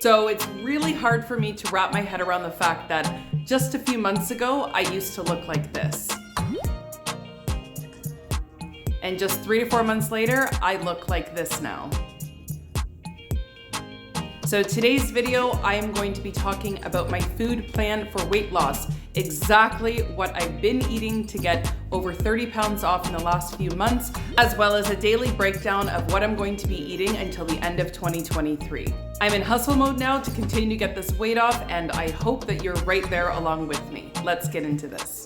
So it's really hard for me to wrap my head around the fact that just a few months ago, I used to look like this. And just 3 to 4 months later, I look like this now. So today's video, I am going to be talking about my food plan for weight loss, exactly what I've been eating to get over 30 pounds off in the last few months, as well as a daily breakdown of what I'm going to be eating until the end of 2023. I'm in hustle mode now to continue to get this weight off, and I hope that you're right there along with me. Let's get into this.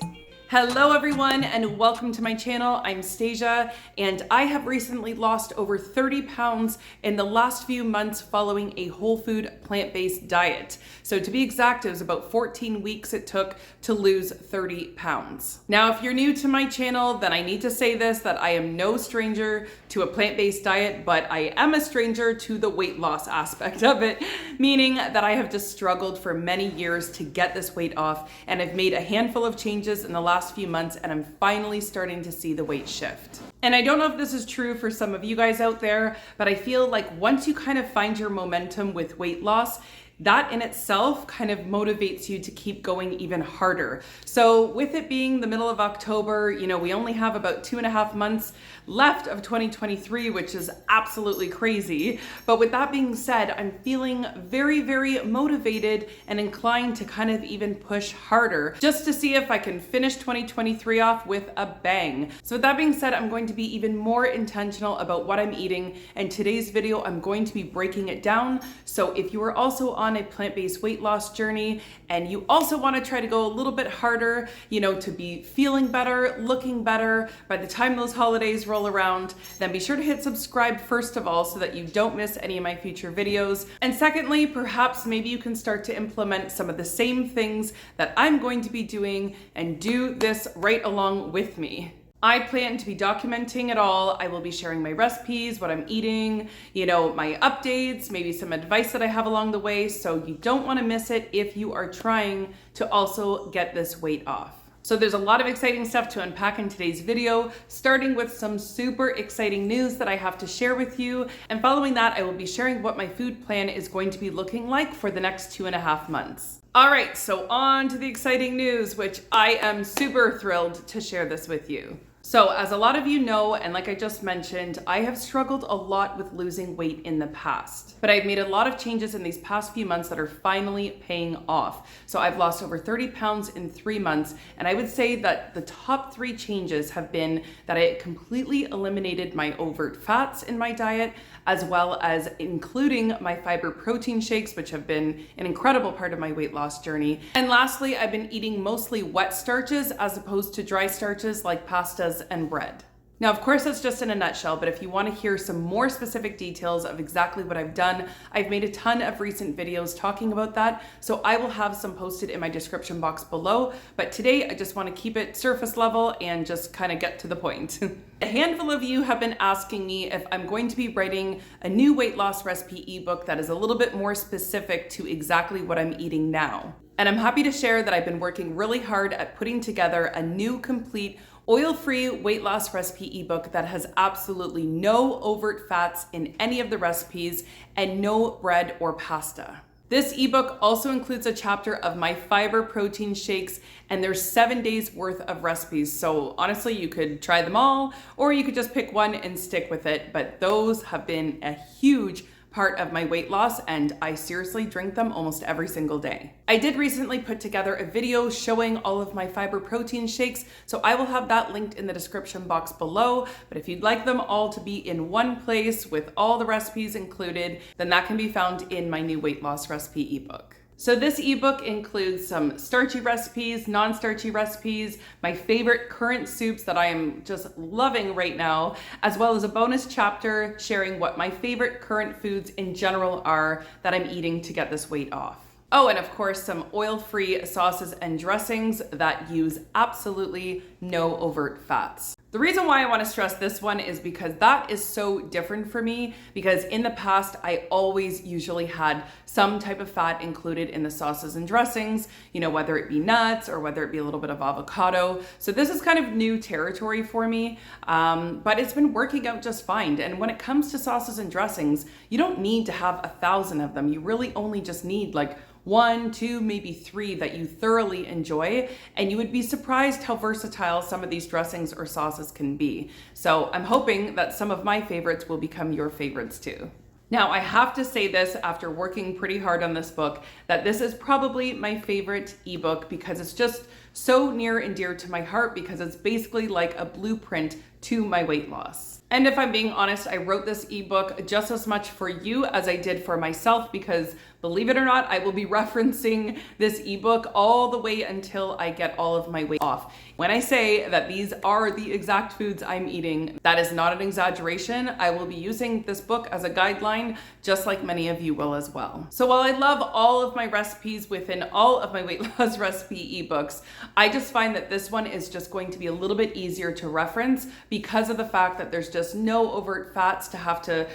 Hello everyone and welcome to my channel. I'm Stasia and I have recently lost over 30 pounds in the last few months following a whole food plant-based diet. So to be exact, it was about 14 weeks it took to lose 30 pounds. Now, if you're new to my channel, then I need to say this, that I am no stranger to a plant-based diet, but I am a stranger to the weight loss aspect of it, meaning that I have just struggled for many years to get this weight off, and I've made a handful of changes in the last few months, and I'm finally starting to see the weight shift. And I don't know if this is true for some of you guys out there, but I feel like once you kind of find your momentum with weight loss, that in itself kind of motivates you to keep going even harder. So with it being the middle of October, we only have about 2.5 months left of 2023, which is absolutely crazy. But with that being said, I'm feeling very, very motivated and inclined to kind of even push harder just to see if I can finish 2023 off with a bang. So with that being said, I'm going to be even more intentional about what I'm eating. And today's video, I'm going to be breaking it down. So if you are also on a plant-based weight loss journey and you also want to try to go a little bit harder, to be feeling better, looking better by the time those holidays roll around, then be sure to hit subscribe first of all so that you don't miss any of my future videos. And secondly, perhaps maybe you can start to implement some of the same things that I'm going to be doing and do this right along with me. I plan to be documenting it all. I will be sharing my recipes, what I'm eating, my updates, maybe some advice that I have along the way. So you don't want to miss it if you are trying to also get this weight off. So there's a lot of exciting stuff to unpack in today's video, starting with some super exciting news that I have to share with you. And following that, I will be sharing what my food plan is going to be looking like for the next 2.5 months. All right, so on to the exciting news, which I am super thrilled to share this with you. So as a lot of you know, and like I just mentioned, I have struggled a lot with losing weight in the past, but I've made a lot of changes in these past few months that are finally paying off. So I've lost over 30 pounds in 3 months, and I would say that the top 3 changes have been that I completely eliminated my overt fats in my diet, as well as including my fiber protein shakes, which have been an incredible part of my weight loss journey. And lastly, I've been eating mostly wet starches as opposed to dry starches like pastas and bread. Now, of course, that's just in a nutshell, but if you want to hear some more specific details of exactly what I've done, I've made a ton of recent videos talking about that, so I will have some posted in my description box below. But today, I just want to keep it surface level and just kind of get to the point. A handful of you have been asking me if I'm going to be writing a new weight loss recipe ebook that is a little bit more specific to exactly what I'm eating now. And I'm happy to share that I've been working really hard at putting together a new complete oil-free weight loss recipe ebook that has absolutely no overt fats in any of the recipes and no bread or pasta. This ebook also includes a chapter of my fiber protein shakes, and there's 7 days worth of recipes. So honestly, you could try them all, or you could just pick one and stick with it. But those have been a huge part of my weight loss, and I seriously drink them almost every single day. I did recently put together a video showing all of my fiber protein shakes, so I will have that linked in the description box below. But if you'd like them all to be in one place with all the recipes included, then that can be found in my new weight loss recipe ebook. So this ebook includes some starchy recipes, non-starchy recipes, my favorite current soups that I am just loving right now, as well as a bonus chapter sharing what my favorite current foods in general are that I'm eating to get this weight off. Oh, and of course, some oil-free sauces and dressings that use absolutely no overt fats. The reason why I want to stress this one is because that is so different for me, because in the past, I always usually had some type of fat included in the sauces and dressings, whether it be nuts or whether it be a little bit of avocado. So this is kind of new territory for me, but it's been working out just fine. And when it comes to sauces and dressings, you don't need to have 1,000 of them. You really only just need like 1, 2, maybe 3 that you thoroughly enjoy, and you would be surprised how versatile some of these dressings or sauces can be. So I'm hoping that some of my favorites will become your favorites too. Now, I have to say this after working pretty hard on this book, that this is probably my favorite ebook because it's just so near and dear to my heart, because it's basically like a blueprint to my weight loss. And if I'm being honest, I wrote this ebook just as much for you as I did for myself, because believe it or not, I will be referencing this ebook all the way until I get all of my weight off. When I say that these are the exact foods I'm eating, that is not an exaggeration. I will be using this book as a guideline, just like many of you will as well. So while I love all of my recipes within all of my weight loss recipe ebooks, I just find that this one is just going to be a little bit easier to reference because of the fact that there's just no overt fats to have to,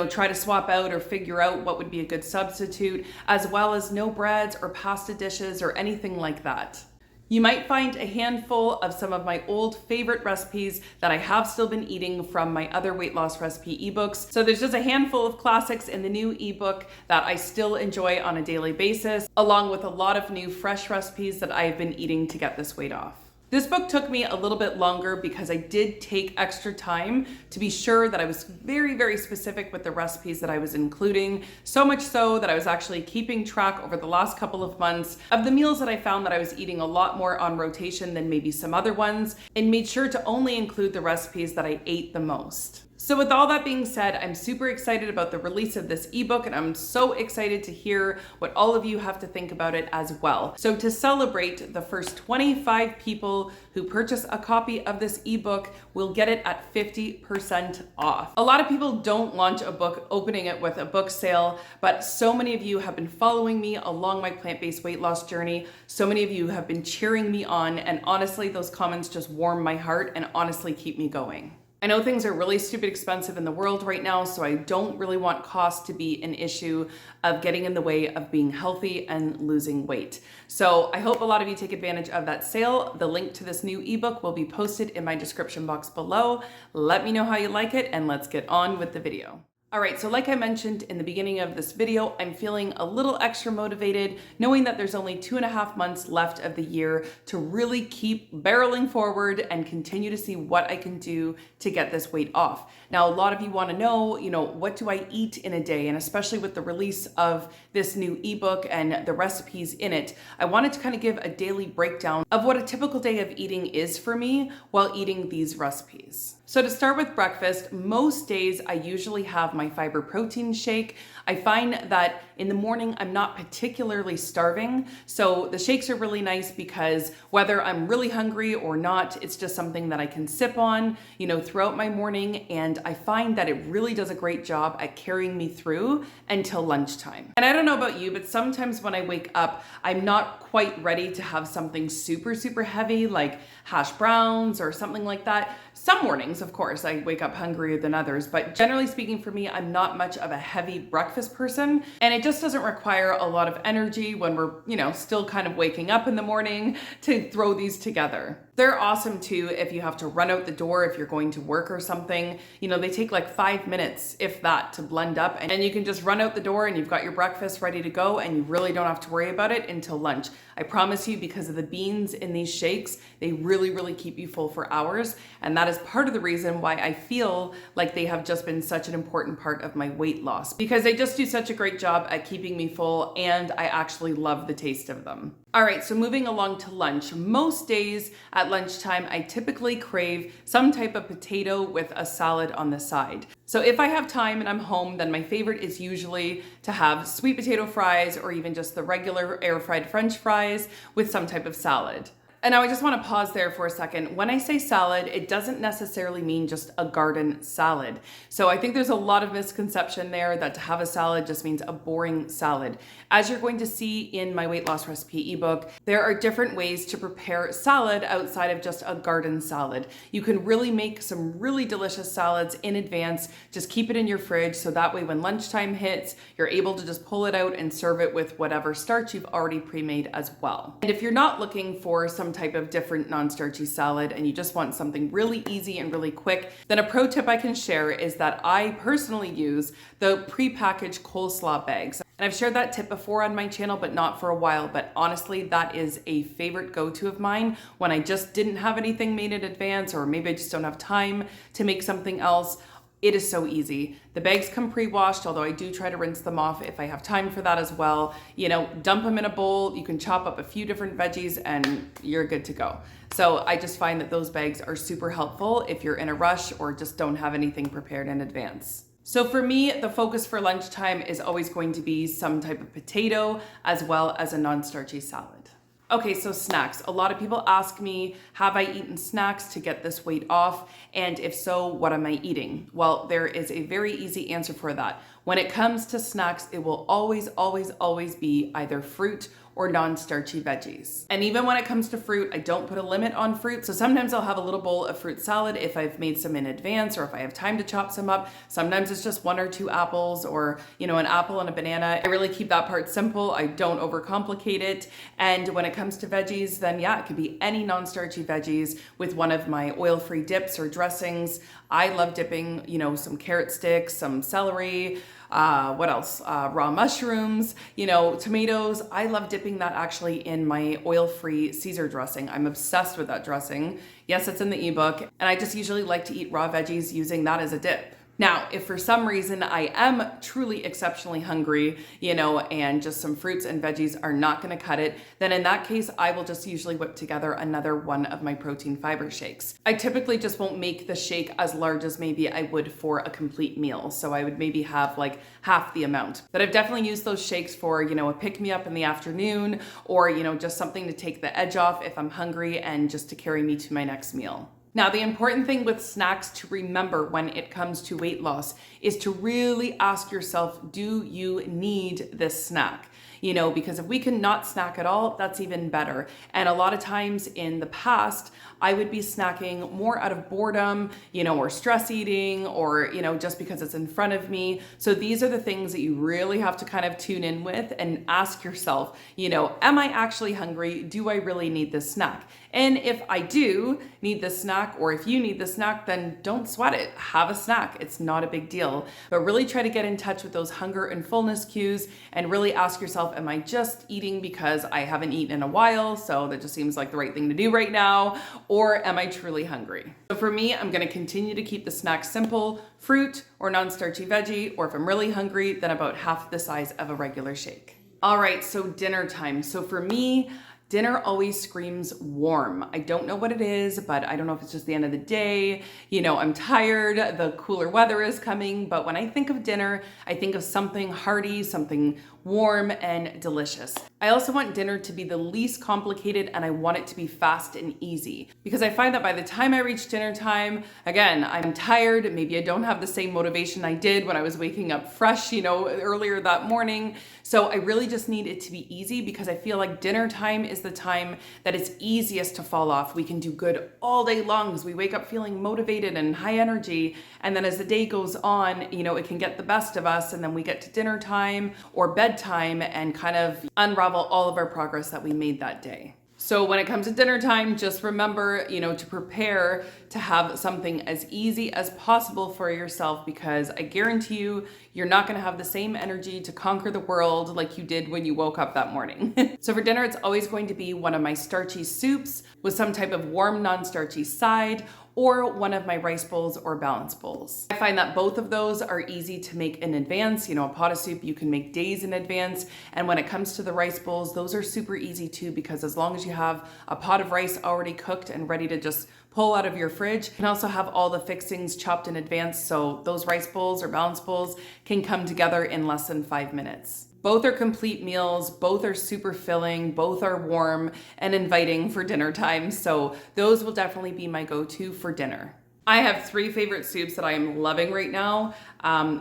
try to swap out or figure out what would be a good substitute, as well as no breads or pasta dishes or anything like that. You might find a handful of some of my old favorite recipes that I have still been eating from my other weight loss recipe ebooks. So there's just a handful of classics in the new ebook that I still enjoy on a daily basis, along with a lot of new fresh recipes that I've been eating to get this weight off. This book took me a little bit longer because I did take extra time to be sure that I was very, very specific with the recipes that I was including. So much so that I was actually keeping track over the last couple of months of the meals that I found that I was eating a lot more on rotation than maybe some other ones, and made sure to only include the recipes that I ate the most. So with all that being said, I'm super excited about the release of this ebook, and I'm so excited to hear what all of you have to think about it as well. So to celebrate, the first 25 people who purchase a copy of this ebook will get it at 50% off. A lot of people don't launch a book opening it with a book sale, but so many of you have been following me along my plant-based weight loss journey. So many of you have been cheering me on, and honestly, those comments just warm my heart and honestly keep me going. I know things are really stupid expensive in the world right now, so I don't really want cost to be an issue of getting in the way of being healthy and losing weight. So I hope a lot of you take advantage of that sale. The link to this new ebook will be posted in my description box below. Let me know how you like it, and let's get on with the video. All right, so like I mentioned in the beginning of this video, I'm feeling a little extra motivated knowing that there's only 2.5 months left of the year to really keep barreling forward and continue to see what I can do to get this weight off. Now, a lot of you want to know, what do I eat in a day? And especially with the release of this new ebook and the recipes in it, I wanted to kind of give a daily breakdown of what a typical day of eating is for me while eating these recipes. So to start with breakfast, most days I usually have my fiber protein shake. I find that in the morning I'm not particularly starving, so the shakes are really nice because whether I'm really hungry or not, it's just something that I can sip on, throughout my morning, and I find that it really does a great job at carrying me through until lunchtime. And I don't know about you, but sometimes when I wake up, I'm not quite ready to have something super, super heavy like hash browns or something like that. Some mornings, of course, I wake up hungrier than others, but generally speaking for me, I'm not much of a heavy breakfast person, and it just doesn't require a lot of energy when we're, still kind of waking up in the morning to throw these together. They're awesome too if you have to run out the door, if you're going to work or something. They take like 5 minutes, if that, to blend up, and you can just run out the door and you've got your breakfast ready to go, and you really don't have to worry about it until lunch. I promise you, because of the beans in these shakes, they really, really keep you full for hours, and that is part of the reason why I feel like they have just been such an important part of my weight loss, because they just do such a great job at keeping me full, and I actually love the taste of them. All right, so moving along to lunch. Most days at lunchtime, I typically crave some type of potato with a salad on the side. So if I have time and I'm home, then my favorite is usually to have sweet potato fries or even just the regular air fried French fries with some type of salad. And now I just want to pause there for a second. When I say salad, it doesn't necessarily mean just a garden salad. So I think there's a lot of misconception there that to have a salad just means a boring salad. As you're going to see in my weight loss recipe ebook, there are different ways to prepare salad outside of just a garden salad. You can really make some really delicious salads in advance. Just keep it in your fridge so that way when lunchtime hits, you're able to just pull it out and serve it with whatever starch you've already pre-made as well. And if you're not looking for some type of different non-starchy salad and you just want something really easy and really quick, then a pro tip I can share is that I personally use the pre-packaged coleslaw bags. And I've shared that tip before on my channel, but not for a while. But honestly, that is a favorite go-to of mine when I just didn't have anything made in advance, or maybe I just don't have time to make something else. It is so easy. The bags come pre-washed, although I do try to rinse them off if I have time for that as well. You know, dump them in a bowl. You can chop up a few different veggies and you're good to go. So I just find that those bags are super helpful if you're in a rush or just don't have anything prepared in advance. So for me, the focus for lunchtime is always going to be some type of potato as well as a non-starchy salad. Okay, so snacks. A lot of people ask me, have I eaten snacks to get this weight off? And if so, what am I eating? Well, there is a very easy answer for that. When it comes to snacks, it will always be either fruit or non-starchy veggies. And even when it comes to fruit, I don't put a limit on fruit. So sometimes I'll have a little bowl of fruit salad if I've made some in advance or if I have time to chop some up. Sometimes it's just 1 or 2 apples or, you know, an apple and a banana. I really keep that part simple. I don't overcomplicate it. And when it comes to veggies, then yeah, it could be any non-starchy veggies with one of my oil-free dips or dressings. I love dipping, you know, some carrot sticks, some celery, what else? Raw mushrooms, you know, tomatoes. I love dipping that actually in my oil-free Caesar dressing. I'm obsessed with that dressing. Yes, it's in the ebook. And I just usually like to eat raw veggies using that as a dip. Now, if for some reason I am truly exceptionally hungry, you know, and just some fruits and veggies are not going to cut it, then in that case, I will just usually whip together another one of my protein fiber shakes. I typically just won't make the shake as large as maybe I would for a complete meal. So I would maybe have like half the amount. But I've definitely used those shakes for, you know, a pick-me-up in the afternoon or, you know, just something to take the edge off if I'm hungry and just to carry me to my next meal. Now, the important thing with snacks to remember when it comes to weight loss is to really ask yourself, do you need this snack? You know, because if we can not snack at all, that's even better. And a lot of times in the past, I would be snacking more out of boredom, you know, or stress eating, or, you know, just because it's in front of me. So these are the things that you really have to kind of tune in with and ask yourself, you know, am I actually hungry? Do I really need this snack? And if I do need this snack, or if you need the snack, then don't sweat it. Have a snack. It's not a big deal. But really try to get in touch with those hunger and fullness cues and really ask yourself, am I just eating because I haven't eaten in a while, so that just seems like the right thing to do right now? Or am I truly hungry? So for me, I'm going to continue to keep the snacks simple, fruit or non-starchy veggie, or if I'm really hungry, then about half the size of a regular shake. All right, so dinner time. So for me, dinner always screams warm. I don't know what it is, but I don't know if it's just the end of the day. You know, I'm tired, the cooler weather is coming, but when I think of dinner, I think of something hearty, something warm and delicious. I also want dinner to be the least complicated, and I want it to be fast and easy, because I find that by the time I reach dinner time, again, I'm tired. Maybe I don't have the same motivation I did when I was waking up fresh, you know, earlier that morning. So I really just need it to be easy, because I feel like dinner time is the time that it's easiest to fall off. We can do good all day long because we wake up feeling motivated and high energy. And then as the day goes on, you know, it can get the best of us. And then we get to dinner time or bedtime and kind of unravel all of our progress that we made that day. So when it comes to dinner time, just remember, you know, to prepare to have something as easy as possible for yourself, because I guarantee you, you're not going to have the same energy to conquer the world like you did when you woke up that morning. So for dinner, it's always going to be one of my starchy soups with some type of warm, non-starchy side, or one of my rice bowls or balance bowls. I find that both of those are easy to make in advance. You know, a pot of soup you can make days in advance. And when it comes to the rice bowls, those are super easy too, because as long as you have a pot of rice already cooked and ready to just pull out of your fridge, you can also have all the fixings chopped in advance. So those rice bowls or balance bowls can come together in less than 5 minutes. Both are complete meals, both are super filling, both are warm and inviting for dinner time. So those will definitely be my go-to for dinner. I have 3 favorite soups that I am loving right now.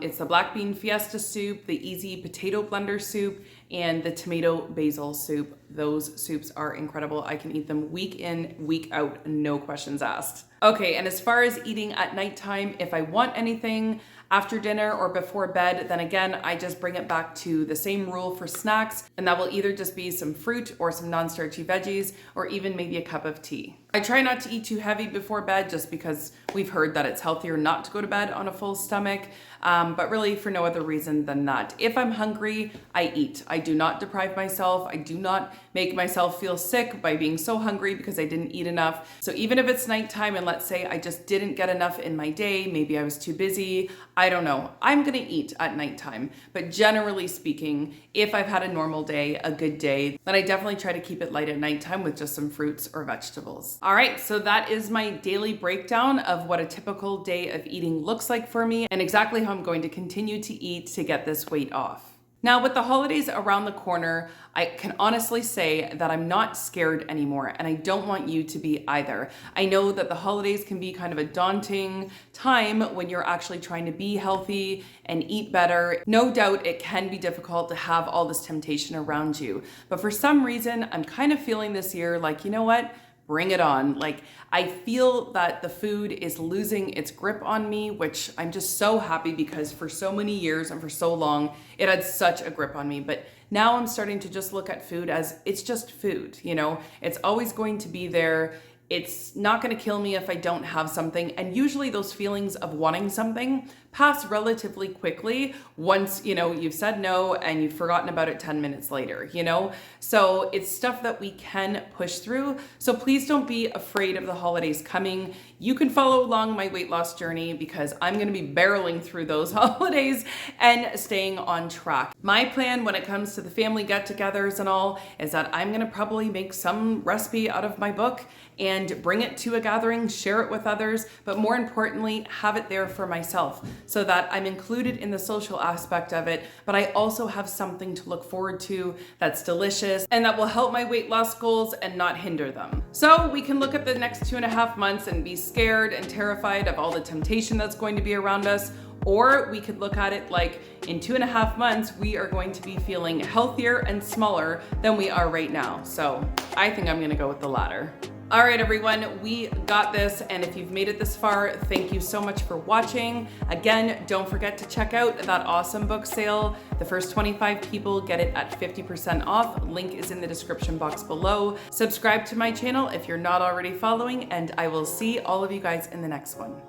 It's the black bean fiesta soup, the easy potato blender soup, and the tomato basil soup. Those soups are incredible. I can eat them week in, week out, no questions asked. Okay, and as far as eating at nighttime, if I want anything after dinner or before bed, then again, I just bring it back to the same rule for snacks, and that will either just be some fruit or some non-starchy veggies, or even maybe a cup of tea. I try not to eat too heavy before bed just because we've heard that it's healthier not to go to bed on a full stomach, but really for no other reason than that. If I'm hungry, I eat. I do not deprive myself. I do not make myself feel sick by being so hungry because I didn't eat enough. So even if it's nighttime and let's say I just didn't get enough in my day, maybe I was too busy, I don't know, I'm gonna eat at nighttime. But generally speaking, if I've had a normal day, a good day, then I definitely try to keep it light at nighttime with just some fruits or vegetables. All right, so that is my daily breakdown of what a typical day of eating looks like for me and exactly how I'm going to continue to eat to get this weight off. Now, with the holidays around the corner, I can honestly say that I'm not scared anymore, and I don't want you to be either. I know that the holidays can be kind of a daunting time when you're actually trying to be healthy and eat better. No doubt it can be difficult to have all this temptation around you, but for some reason, I'm kind of feeling this year like, you know what? Bring it on. Like, I feel that the food is losing its grip on me, which I'm just so happy because for so many years and for so long, it had such a grip on me. But now I'm starting to just look at food as it's just food, you know? It's always going to be there. It's not going to kill me if I don't have something. And usually those feelings of wanting something pass relatively quickly once, you know, you've said no and you've forgotten about it 10 minutes later, you know? So it's stuff that we can push through. So please don't be afraid of the holidays coming. You can follow along my weight loss journey because I'm going to be barreling through those holidays and staying on track. My plan when it comes to the family get-togethers and all is that I'm going to probably make some recipe out of my book and bring it to a gathering, share it with others, but more importantly, have it there for myself so that I'm included in the social aspect of it, but I also have something to look forward to that's delicious and that will help my weight loss goals and not hinder them. So we can look at the next 2.5 months and be scared and terrified of all the temptation that's going to be around us, or we could look at it like in 2.5 months, we are going to be feeling healthier and smaller than we are right now. So I think I'm gonna go with the latter. All right, everyone, we got this. And if you've made it this far, thank you so much for watching. Again, don't forget to check out that awesome book sale. The first 25 people get it at 50% off. Link is in the description box below. Subscribe to my channel if you're not already following, and I will see all of you guys in the next one.